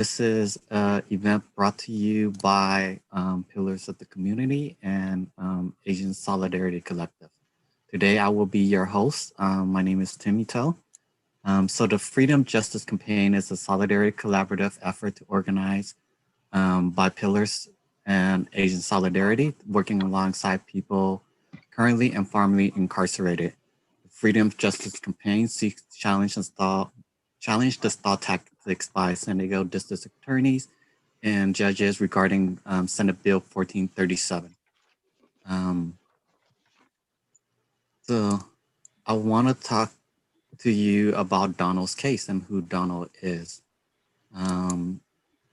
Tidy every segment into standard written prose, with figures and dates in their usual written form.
This is an event brought to you by Pillars of the Community and Asian Solidarity Collective. Today, I will be your host. My name is Timmy Toe. So the Freedom Justice Campaign is a solidarity collaborative effort to organize by Pillars and Asian Solidarity, working alongside people currently and formerly incarcerated. The Freedom Justice Campaign seeks to challenge the stall tactics by San Diego district attorneys and judges regarding Senate Bill 1437. Um, so I want to talk to you about Donald's case and who Donald is. Um,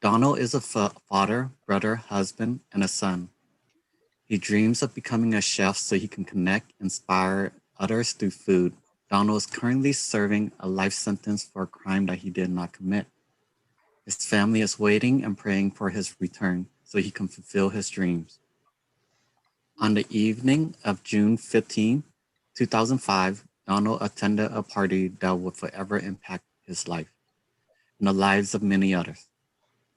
Donald is a father, brother, husband, and a son. He dreams of becoming a chef so he can connect, inspire others through food. Donald is currently serving a life sentence for a crime that he did not commit. His family is waiting and praying for his return so he can fulfill his dreams. On the evening of June 15, 2005, Donald attended a party that would forever impact his life and the lives of many others.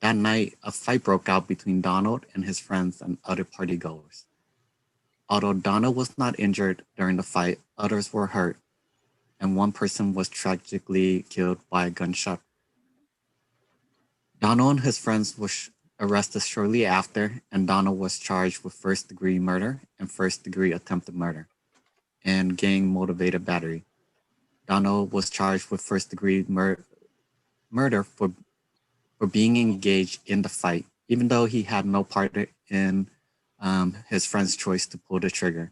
That night, a fight broke out between Donald and his friends and other partygoers. Although Donald was not injured during the fight, others were hurt, and one person was tragically killed by a gunshot. Donald and his friends were arrested shortly after, and Donald was charged with first-degree murder and first-degree attempted murder and gang-motivated battery. Donald was charged with first-degree murder for being engaged in the fight, even though he had no part in his friend's choice to pull the trigger.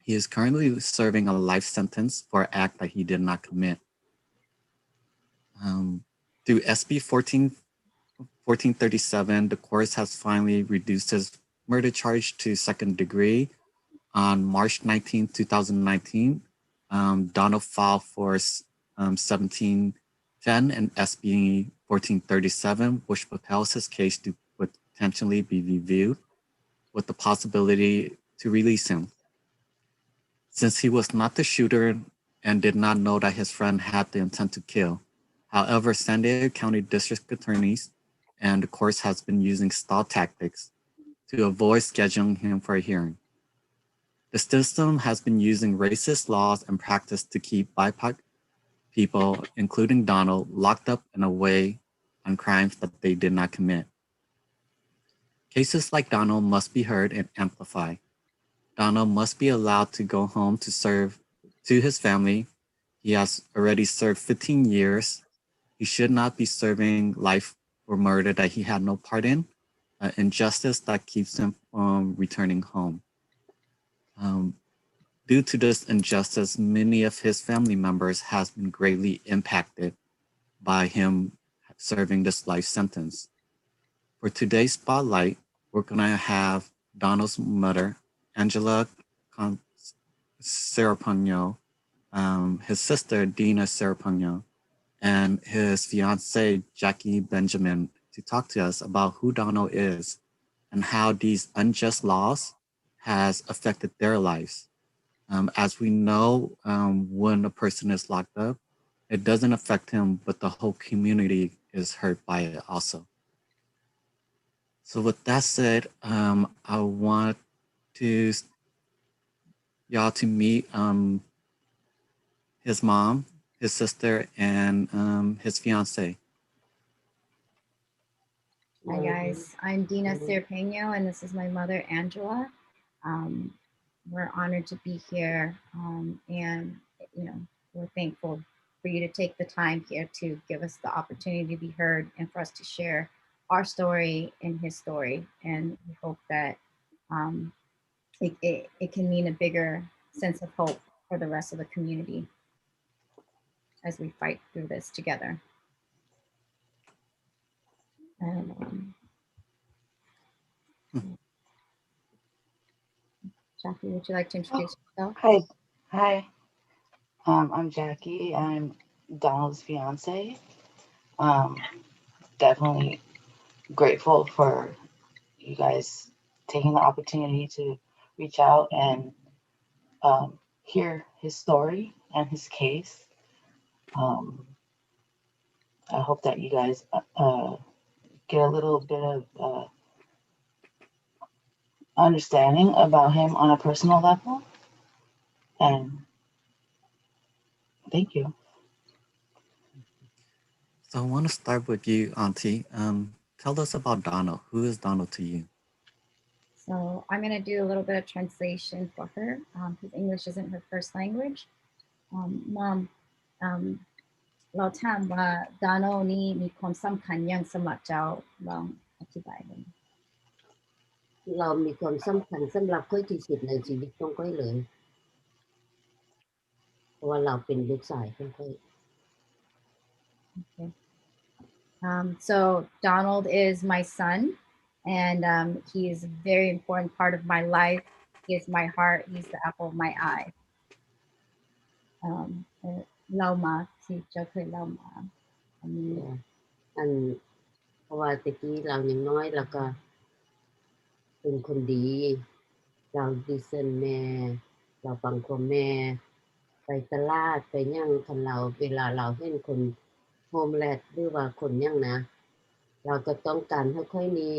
He is currently serving a life sentence for an act that he did not commit. Through SB 1437, the court has finally reduced his murder charge to second degree. On March 19, 2019, Donald filed for 1710 and SB 1437, which propels his case to potentially be reviewed with the possibility to release him. Since he was not the shooter and did not know that his friend had the intent to kill. However, San Diego County District Attorneys and the courts has been using stall tactics to avoid scheduling him for a hearing. The system has been using racist laws and practice to keep BIPOC people, including Donald, locked up and away on crimes that they did not commit. Cases like Donald must be heard and amplified. Donald must be allowed to go home to serve to his family. He has already served 15 years. He should not be serving life for murder that he had no part in, injustice that keeps him from returning home. Due to this injustice, many of his family members has been greatly impacted by him serving this life sentence. For today's spotlight, we're gonna have Donald's mother, Angela Sirypangno, his sister, Dina Sirypangno, and his fiancée, Jackie Benjamin, to talk to us about who Donald is and how these unjust laws has affected their lives. As we know, when a person is locked up, it doesn't affect him, but the whole community is hurt by it also. So with that said, I want to y'all to meet his mom, his sister, and his fiance. Hi guys, I'm Dina Sirypangno and this is my mother, Angela. We're honored to be here and we're thankful for you to take the time here to give us the opportunity to be heard and for us to share our story and his story. And we hope that it can mean a bigger sense of hope for the rest of the community as we fight through this together. And Jackie, would you like to introduce yourself? Hi. I'm Jackie. I'm Donald's fiance. Definitely grateful for you guys taking the opportunity to reach out and hear his story and his case. I hope that you guys get a little bit of understanding about him on a personal level. And thank you. So I want to start with you, Auntie. Tell us about Donald. Who is Donald to you? So I'm going to do a little bit of translation for her because English isn't her first language. Mom, เราถามว่า Donald นี่มีความสำคัญอย่างสำหรับเจ้าลองอธิบายเลย เรามีความสำคัญสำหรับก้อยที่สุดในชีวิตของก้อยเลยเพราะว่าเราเป็นลูกชายของก้อย Okay. So Donald is my son, and he is a very important part of my life. He is my heart. He's the apple of my eye. เล่ามาที่เจ้าเคยเล่ามาอันนี้ อันเพราะว่าตะกี้เรายังน้อยแล้วก็เป็นคนดีเราดิเซนแม่เราฟังความแม่ไปตลาดไปย่างคันเราเวลาเราเห็นคนโฮมแลดหรือว่าคนย่างนะเราก็ต้องการให้ค่อยนี้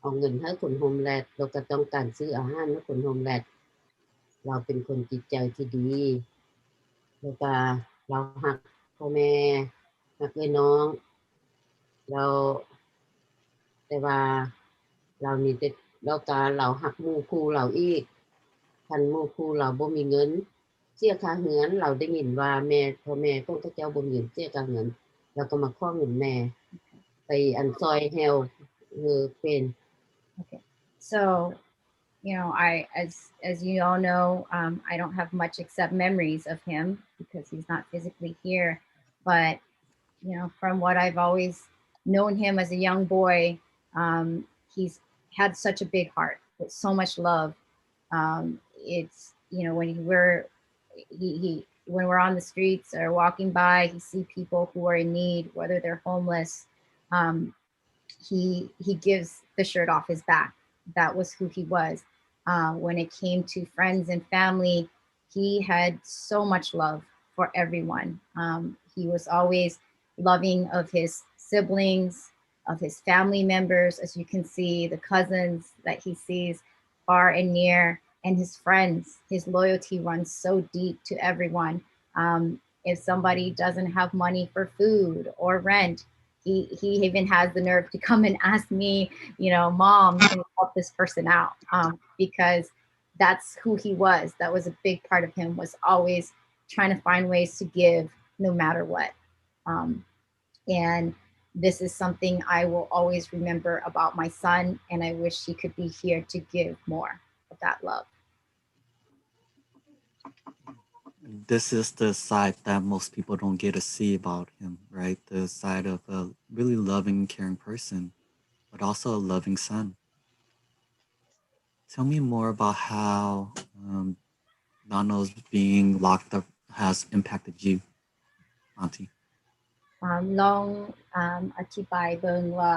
เอาเงินให้คนโฮมแลดเราก็ต้องการซื้ออาหารให้คนโฮมแลดเราเป็นคนจิตใจที่ดีแล้วก็เราหักพ่อแม่หักเลยน้องเราแต่ว่าเรานี่แต่เราก็เราหักหมู่คู่เราอีกคันหมู่คู่เราบ่มีเงินเสียค่าเหือนเราได้ยินว่าแม่พ่อแม่ของเขาเจ้าบ่มีเงินเสียค่าเหือนเราก็มาขอเงินแม่ไปอันซอยแฮวเป็น Okay. So, as you all know, I don't have much except memories of him because he's not physically here. But from what I've always known him as a young boy, he's had such a big heart with so much love. It's when we're on the streets or walking by, he see people who are in need, whether they're homeless. He gives the shirt off his back. That was who he was. When it came to friends and family, he had so much love for everyone. He was always loving of his siblings, of his family members, as you can see, the cousins that he sees far and near, and his friends. His loyalty runs so deep to everyone. If somebody doesn't have money for food or rent, he even has the nerve to come and ask me, Mom, can you help this person out? Because that's who he was. That was a big part of him, was always trying to find ways to give no matter what. And this is something I will always remember about my son, and I wish he could be here to give more of that love. This is the side that most people don't get to see about him, right? The side of a really loving, caring person, but also a loving son. Tell me more about how Donald's being locked up has impacted you, Auntie. ลองอธิบายเบิ่งว่า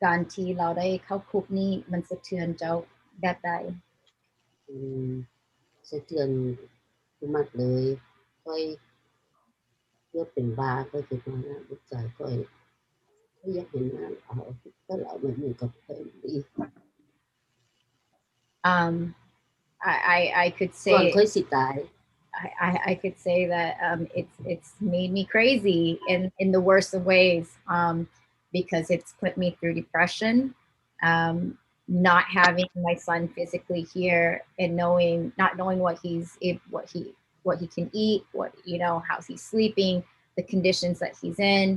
การที่เราได้เข้าคุกนี่มันสะเทือนเจ้าแบบใด สะเทือนมากเลยค่อยเพื่อเป็นบ้าก็คิดว่าลูกชายค่อยอยากเห็นหน้าเอาก็เราไม่มีกับเพื่อนดี I could ก่อน say ค่อยสิตาย I could say that it's made me crazy in the worst of ways, because it's put me through depression, not having my son physically here and not knowing what he can eat, how he's sleeping, the conditions that he's in.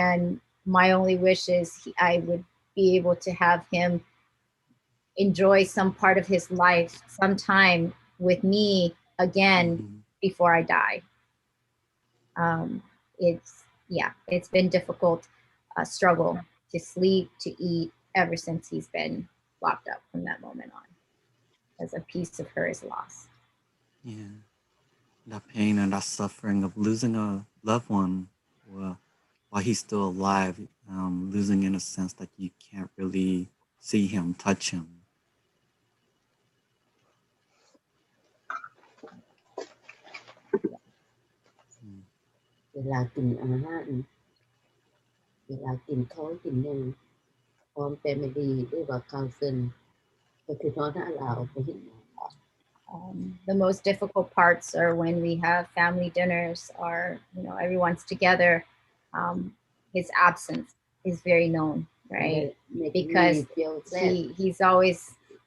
And my only wish is I would be able to have him enjoy some part of his life sometime with me again before I die. It's been difficult struggle to sleep, to eat ever since he's been locked up from that moment on, as a piece of her is lost. Yeah, that pain and that suffering of losing a loved one while he's still alive, losing in a sense that you can't really see him, touch him. เวลากินอาหาร เวลากินข้าวกินหยังพร้อม family หรือว่า cousin ก็คือน้อยน่าลาวไปเห็น The most difficult parts are when we have family dinners or, you know, everyone's together. His absence is very known, right? Because he's always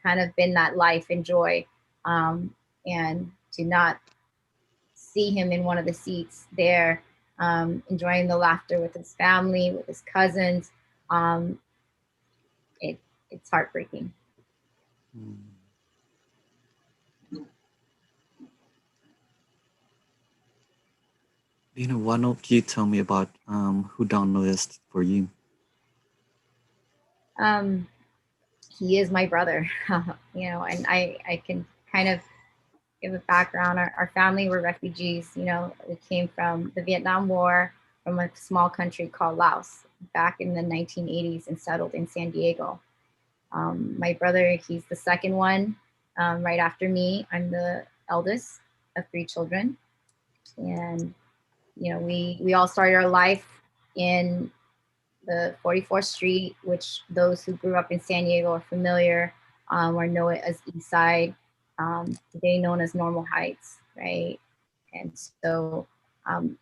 kind of been that life and joy. And to not see him in one of the seats there, enjoying the laughter with his family, with his cousins, it's heartbreaking. Dina, why don't you tell me about who Donald is for you? He is my brother, you know, and I can kind of give a background. Our family were refugees, you know, we came from the Vietnam War from a small country called Laos back in the 1980s and settled in San Diego. My brother, he's the second one right after me. I'm the eldest of 3 children. And, you know, we all started our life in the 44th Street, which those who grew up in San Diego are familiar or know it as East Side, today known as Normal Heights, right? And so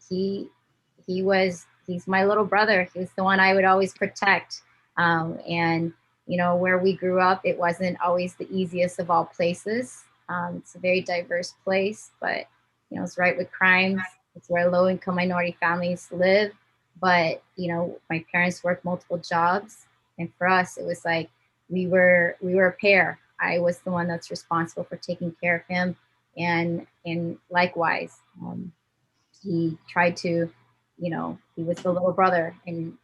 he's my little brother. He was the one I would always protect. And, you know, where we grew up, it wasn't always the easiest of all places. It's a very diverse place, but, you know, it's right with crimes. It's where low income minority families live. But, you know, my parents worked multiple jobs. And for us, it was like we were a pair. I was the one that's responsible for taking care of him. And likewise, he tried to, you know, he was the little brother, and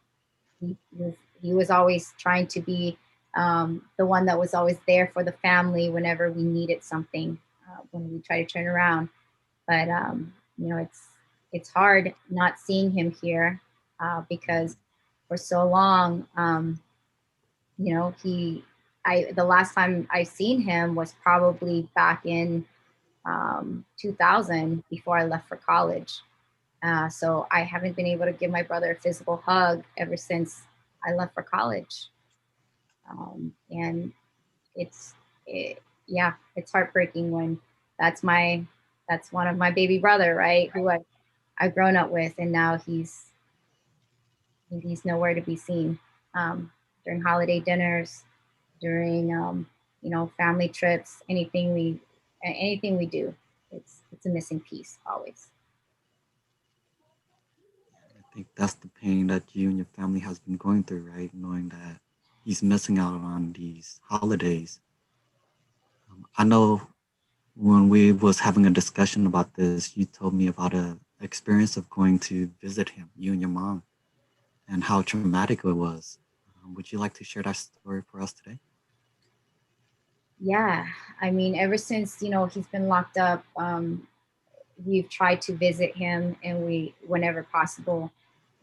he was always trying to be the one that was always there for the family whenever we needed something, when we try to turn around. But, you know, it's hard not seeing him here because for so long, you know, the last time I seen him was probably back in 2000 before I left for college. So I haven't been able to give my brother a physical hug ever since I left for college. And yeah, it's heartbreaking when that's one of my baby brother, right? Who I've grown up with, and now he's nowhere to be seen. During holiday dinners, during you know, family trips, anything we do, it's a missing piece always. I think that's the pain that you and your family has been going through, right? Knowing that he's missing out on these holidays. I know when we was having a discussion about this, you told me about a experience of going to visit him, you and your mom, and how traumatic it was. Would you like to share that story for us today? Yeah, I mean, ever since, you know, he's been locked up, we've tried to visit him, and whenever possible,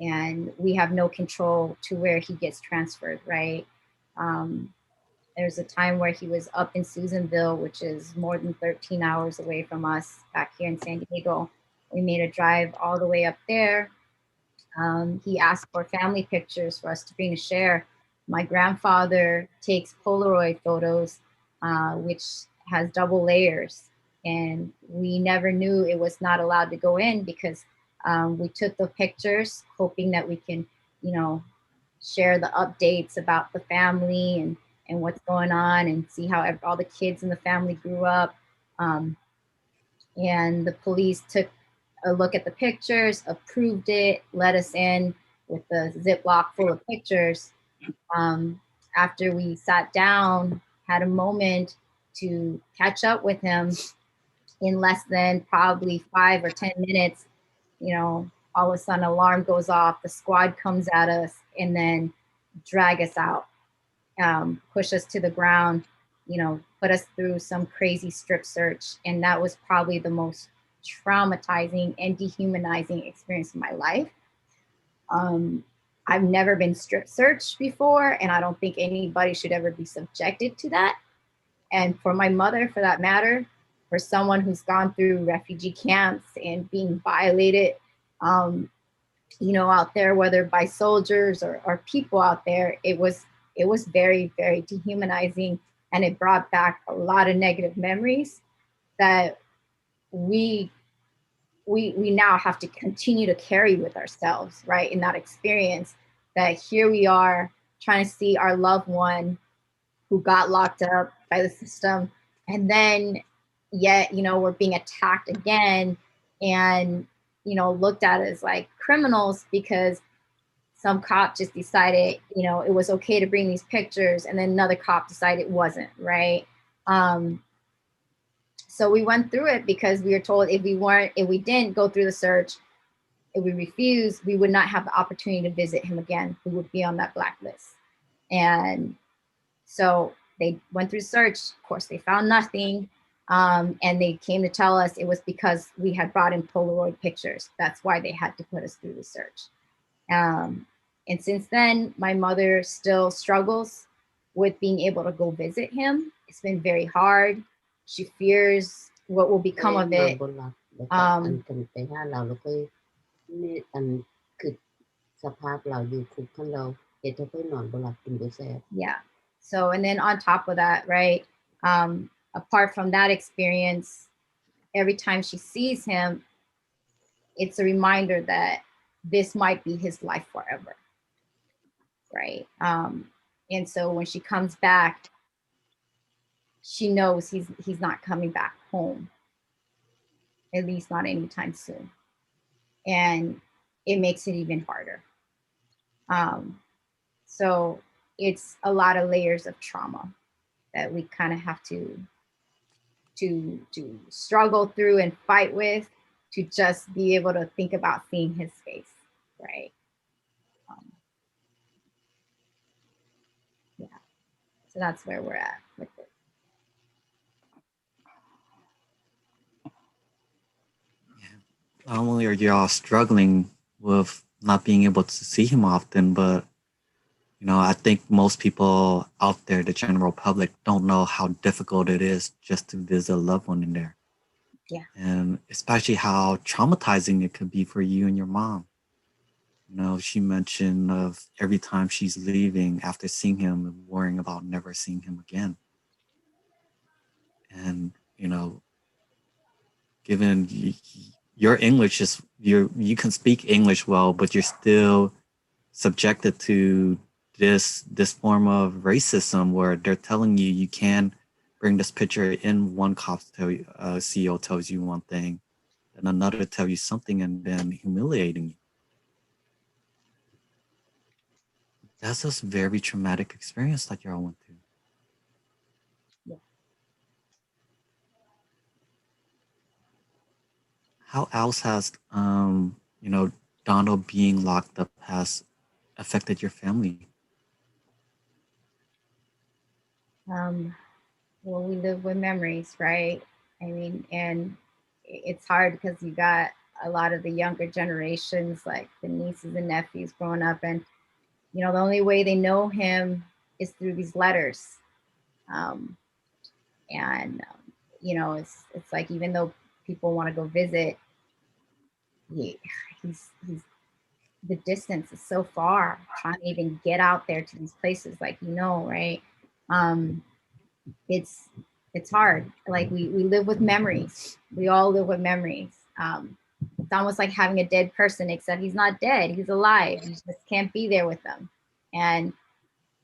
and we have no control to where he gets transferred, right? There's a time where he was up in Susanville, which is more than 13 hours away from us back here in San Diego. We made a drive all the way up there. He asked for family pictures for us to bring to share. My grandfather takes Polaroid photos, which has double layers. And we never knew it was not allowed to go in because we took the pictures hoping that we can, you know, share the updates about the family and what's going on, and see how all the kids in the family grew up. And the police took a look at the pictures, approved it, let us in with the Ziploc full of pictures. After we sat down, had a moment to catch up with him, in less than probably 5 or 10 minutes, you know, all of a sudden alarm goes off, the squad comes at us, and then drag us out, push us to the ground, you know, put us through some crazy strip search. And that was probably the most traumatizing and dehumanizing experience of my life. I've never been strip searched before, and I don't think anybody should ever be subjected to that. And for my mother, for that matter, for someone who's gone through refugee camps and being violated, you know, out there, whether by soldiers or people out there, it was very, very dehumanizing, and it brought back a lot of negative memories that we now have to continue to carry with ourselves, right? In that experience, that here we are trying to see our loved one who got locked up by the system, and then yet, you know, we're being attacked again, and, you know, looked at as like criminals because some cop just decided, you know, it was okay to bring these pictures, and then another cop decided it wasn't, right? So we went through it because we were told if we didn't go through the search, if we refused, we would not have the opportunity to visit him again. We would be on that blacklist. And so they went through search. Of course, they found nothing. And they came to tell us it was because we had brought in Polaroid pictures. That's why they had to put us through the search. And since then, my mother still struggles with being able to go visit him. It's been very hard. She fears what will become of it. อันกันไปหาเราแล้วก็นี่อันคือสภาพเราอยู่คุกขั้นเราเฮ็ดให้เพิ่นนอนบ่หลับกินบ่แซ่บ Yeah. So, and then on top of that, right, apart from that experience, every time she sees him, it's a reminder that this might be his life forever, right? And so when she comes back, she knows he's not coming back home, at least not anytime soon. And it makes it even harder. So it's a lot of layers of trauma that we kind of have to struggle through and fight with to just be able to think about seeing his face, right? Yeah. So that's where we're at with it. Not only are you all struggling with not being able to see him often, but you know, I think most people out there, the general public, don't know how difficult it is just to visit a loved one in there. Yeah. And especially how traumatizing it could be for you and your mom. You know, she mentioned of every time she's leaving after seeing him and worrying about never seeing him again. And, you know, given your English is, you can speak English well, but you're still subjected to this form of racism where they're telling you you can bring this picture in. One cop CEO tells you one thing, and another tell you something, and then humiliating you. That's a very traumatic experience that y'all went through. Yeah. How else has you know, Donald being locked up has affected your family? Well, we live with memories, right? I mean, and it's hard because you got a lot of the younger generations, like the nieces and nephews growing up, and you know, the only way they know him is through these letters. You know, it's like, even though people want to go visit, he's the distance is so far, trying to even get out there to these places, like, you know, right? It's hard. Like we live with memories. We all live with memories. It's almost like having a dead person, except he's not dead. He's alive. You just can't be there with them. And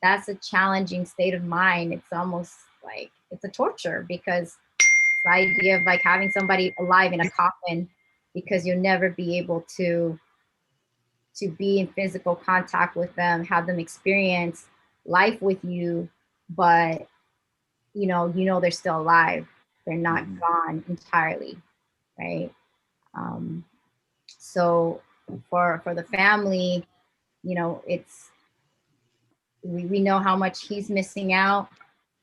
that's a challenging state of mind. It's almost like it's a torture, because the idea of like having somebody alive in a coffin, because you'll never be able to be in physical contact with them, have them experience life with you, but you know they're still alive. They're not gone entirely, right? So for the family, you know, it's we know how much he's missing out,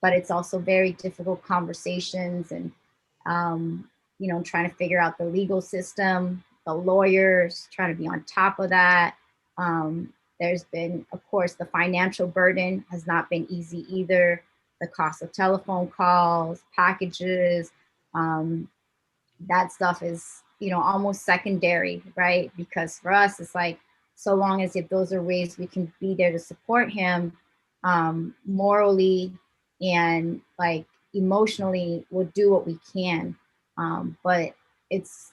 but it's also very difficult conversations, and you know, trying to figure out the legal system, the lawyers, trying to be on top of that. There's been, of course, the financial burden has not been easy either. The cost of telephone calls, packages, that stuff is, you know, almost secondary, right? Because for us, it's like so long as if those are ways we can be there to support him morally and like emotionally, we'll do what we can. But it's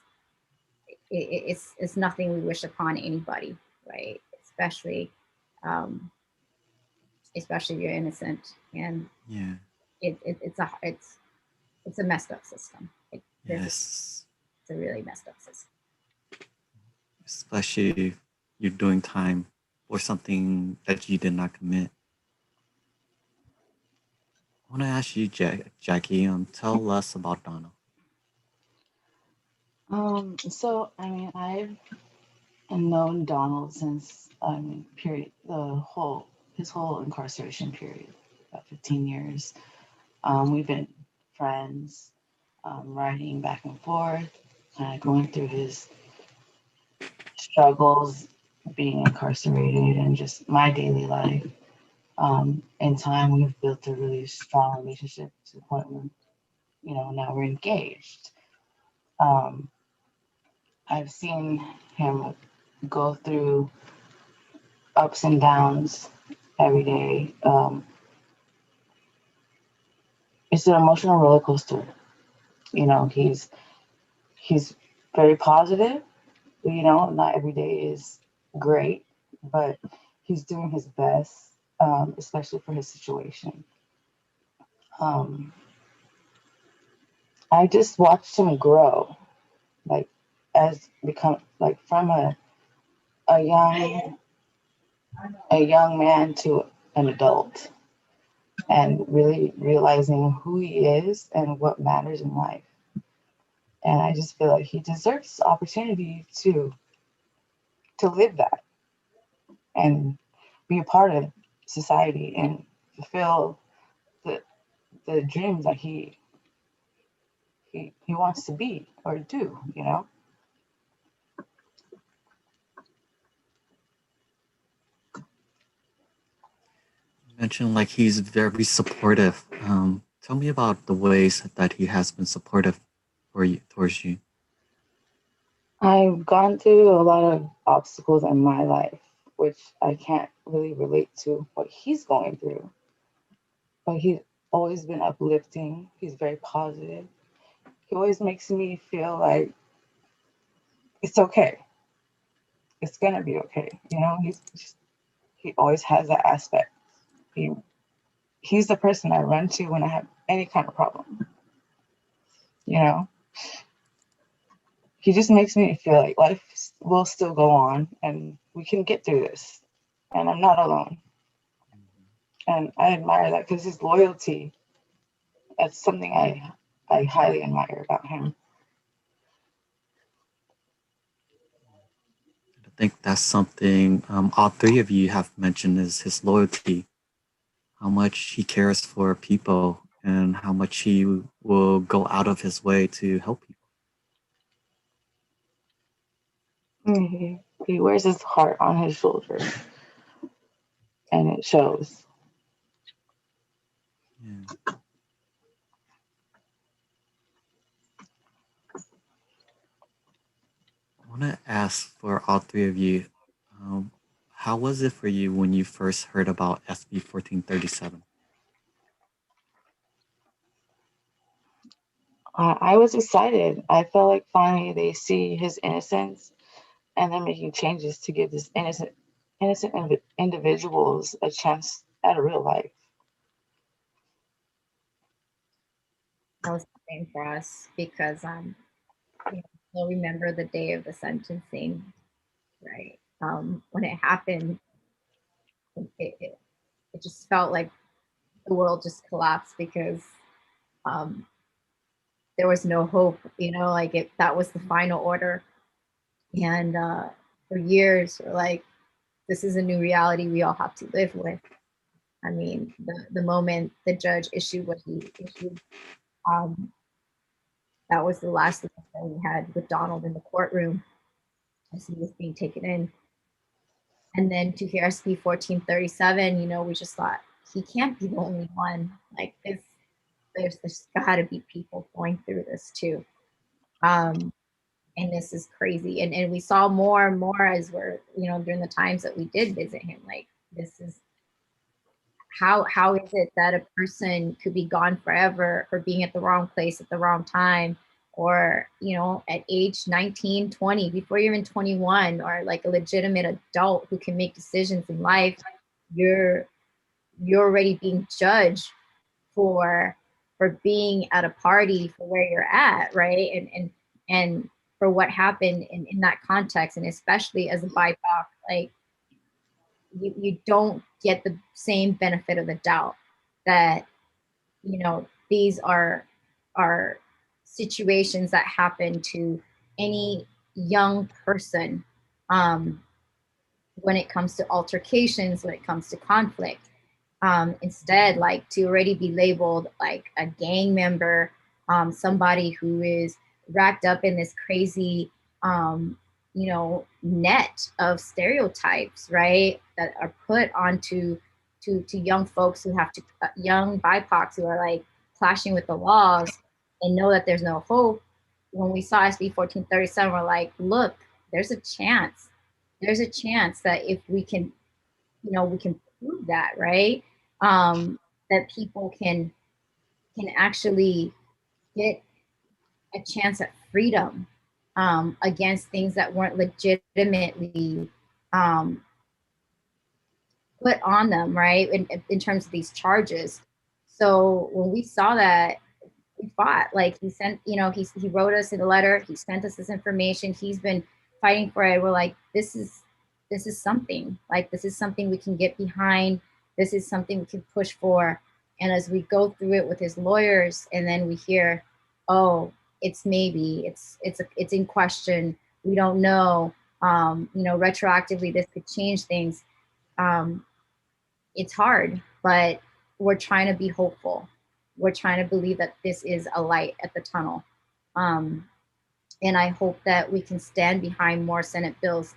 nothing we wish upon anybody, right? Especially if you're innocent, and Yeah. It's a messed up system. Yes. It's a really messed up system. Especially if you're doing time for something that you did not commit. I want to ask you, Jackie, tell us about Donald. So I mean, I've known Donald since period his whole incarceration period, about 15 years. We've been friends, writing back and forth, kind of going through his struggles being incarcerated and just my daily life. In time, we've built a really strong relationship to the point where, now we're engaged. Um, I've seen him go through ups and downs every day. It's an emotional roller coaster. He's very positive. Not every day is great, but he's doing his best, especially for his situation. Um, I just watched him grow, like from a young man to an adult, and really realizing who he is and what matters in life. And I just feel like he deserves the opportunity to live that and be a part of society and fulfill the dreams that he wants to be or do. You mentioned like he's very supportive. Tell me about the ways that he has been supportive towards you. I've gone through a lot of obstacles in my life, which I can't really relate to what he's going through. But he's always been uplifting. He's very positive. He always makes me feel like it's okay. It's gonna be okay. He always has that aspect. He's the person I run to when I have any kind of problem. He just makes me feel like life will still go on and we can get through this. And I'm not alone. And I admire that because his loyalty, that's something I highly admire about him. I think that's something all three of you have mentioned is his loyalty, how much he cares for people and how much he will go out of his way to help people. He wears his heart on his shoulder, and it shows. Yeah. I want to ask for all three of you, how was it for you when you first heard about SB 1437? I was excited. I felt like finally they see his innocence, and they're making changes to give this innocent individuals a chance at a real life. That was the same for us because we'll remember the day of the sentencing, right? When it happened, it just felt like the world just collapsed because um, there was no hope, like that was the final order. And for years, we're like, this is a new reality we all have to live with. I mean, the moment the judge issued what he issued, um, that was the last thing that we had with Donald in the courtroom as he was being taken in. And then to hear SB 1437, we just thought he can't be the only one. Like there's got to be people going through this too. And this is crazy. And we saw more and more as we're, during the times that we did visit him, like, this is, how is it that a person could be gone forever for being at the wrong place at the wrong time, or at age 19, 20, before you're even 21, or like a legitimate adult who can make decisions in life, you're already being judged for being at a party for where you're at, right? And for what happened in that context, and especially as a BIPOC, like, you don't get the same benefit of the doubt that these are situations that happen to any young person, when it comes to altercations, when it comes to conflict. Instead, like, to already be labeled like a gang member, somebody who is wrapped up in this crazy net of stereotypes, right, that are put onto to young folks who have to, young BIPOCs who are like clashing with the laws and know that there's no hope. When we saw SB 1437, we're like, look, there's a chance. There's a chance that if we can, we can prove that, right? That people can actually get a chance at freedom, against things that weren't legitimately um, put on them, right? In terms of these charges. So when we saw that, we fought. Like, he sent, he wrote us in a letter, he sent us this information, he's been fighting for it. We're like, this is something, like, this is something we can get behind. This is something we can push for. And as we go through it with his lawyers, and then we hear, oh, it's maybe, it's in question, we don't know, retroactively this could change things. It's hard, but we're trying to be hopeful. We're trying to believe that this is a light at the tunnel. And I hope that we can stand behind more Senate bills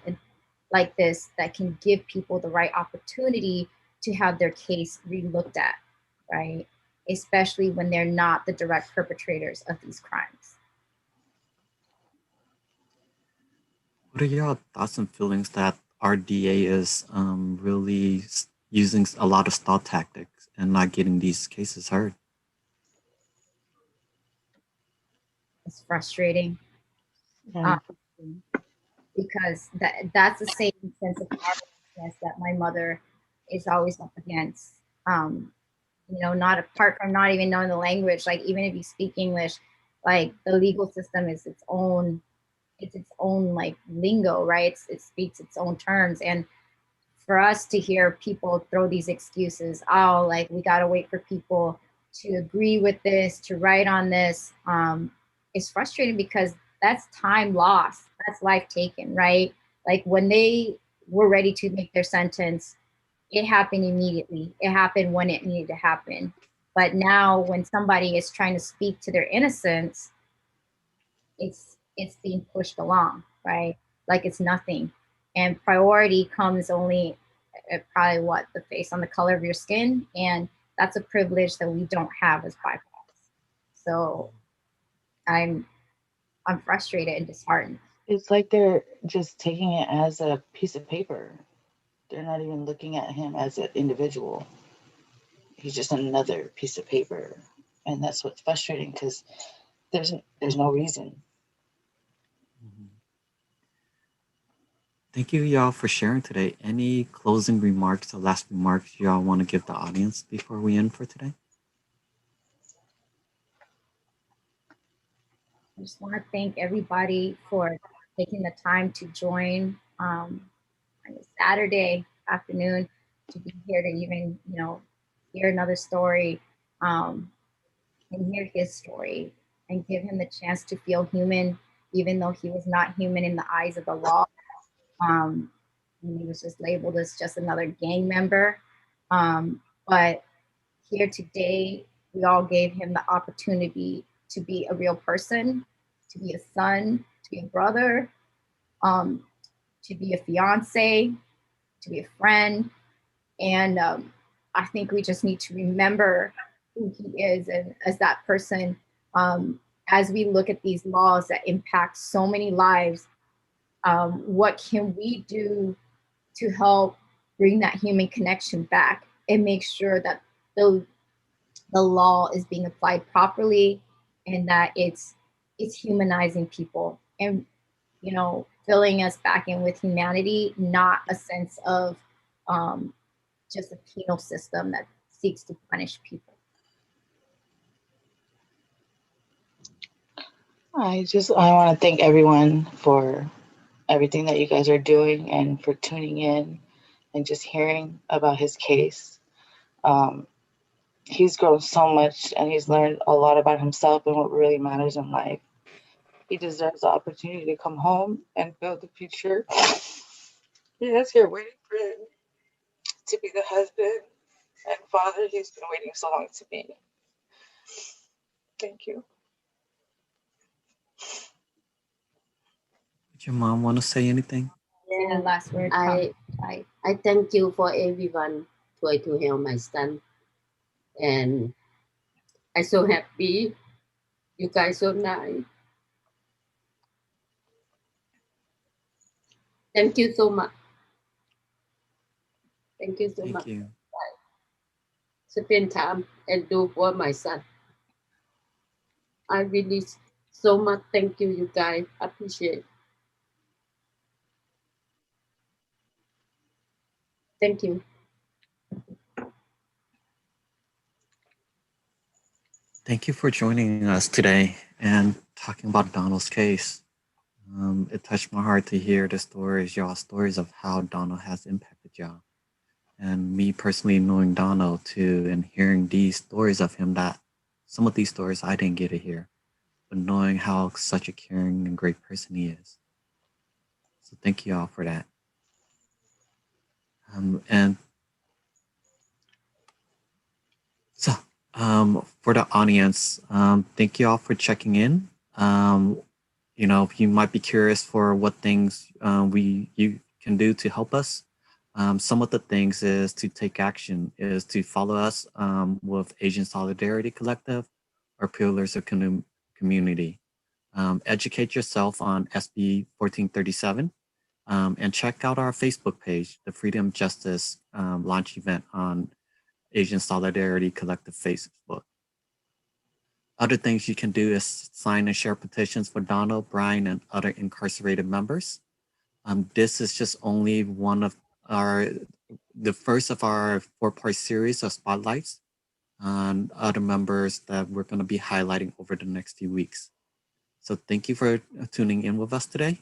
like this that can give people the right opportunity to have their case relooked at, right? Especially when they're not the direct perpetrators of these crimes. What are your thoughts and feelings that our DA is really using a lot of stall tactics and not getting these cases heard? It's frustrating. Yeah. Because that's the same sense of powerlessness that my mother is always up against. Not apart from not even knowing the language, like, even if you speak English, like, the legal system is its own like lingo, right? It speaks its own terms. And for us to hear people throw these excuses, oh, like, we got to wait for people to agree with this, to write on this, is frustrating, because that's time lost. That's life taken, right? Like, when they were ready to make their sentence, it happened immediately. It happened when it needed to happen. But now when somebody is trying to speak to their innocence, it's being pushed along, right? Like, it's nothing. And priority comes only at probably the face on the color of your skin. And that's a privilege that we don't have as BIPOCs. So I'm frustrated and disheartened. It's like they're just taking it as a piece of paper. They're not even looking at him as an individual. He's just another piece of paper. And that's what's frustrating, because there's no reason. Mhm. Thank you, y'all, for sharing today. Any closing remarks or last remarks y'all want to give the audience before we end for today? I just want to thank everybody for taking the time to join on a Saturday afternoon, to be here to even, hear another story, and hear his story, and give him the chance to feel human, even though he was not human in the eyes of the law. And he was just labeled as just another gang member. But here today, we all gave him the opportunity to be a real person, to be a son, to be a brother, to be a fiance, to be a friend. And I think we just need to remember who he is, and as that person, as we look at these laws that impact so many lives, what can we do to help bring that human connection back and make sure that the law is being applied properly and that it's humanizing people and, you know, filling us back in with humanity, not a sense of just a penal system that seeks to punish people. I want to thank everyone for everything that you guys are doing and for tuning in and just hearing about his case. He's grown so much and he's learned a lot about himself and what really matters in life. He deserves the opportunity to come home and build the future he has here waiting for him to be the husband and father he's been waiting so long to be. Thank you. Did your mom want to say anything? And the last word. I thank you for everyone try to help my son, and I'm so happy. You guys so nice. Thank you so much. Thank you so much. Thank you. Spend time and do for my son. I really so much thank you, you guys. Appreciate. Thank you. Thank you for joining us today and talking about Donald's case. It touched my heart to hear the stories, y'all stories of how Donald has impacted y'all. And me personally knowing Donald too and hearing these stories of him, that some of these stories I didn't get to hear, but knowing how such a caring and great person he is. So thank you all for that. And so for the audience, thank you all for checking in. You know, you might be curious for what things you can do to help us. Some of the things is to take action, is to follow us with Asian Solidarity Collective or Pillars of Community. Educate yourself on SB 1437 and check out our Facebook page, the Freedom Justice launch event on Asian Solidarity Collective Facebook. Other things you can do is sign and share petitions for Donald, Brian, and other incarcerated members. This is just only one of the first of our 4-part series of spotlights on other members that we're going to be highlighting over the next few weeks. So thank you for tuning in with us today.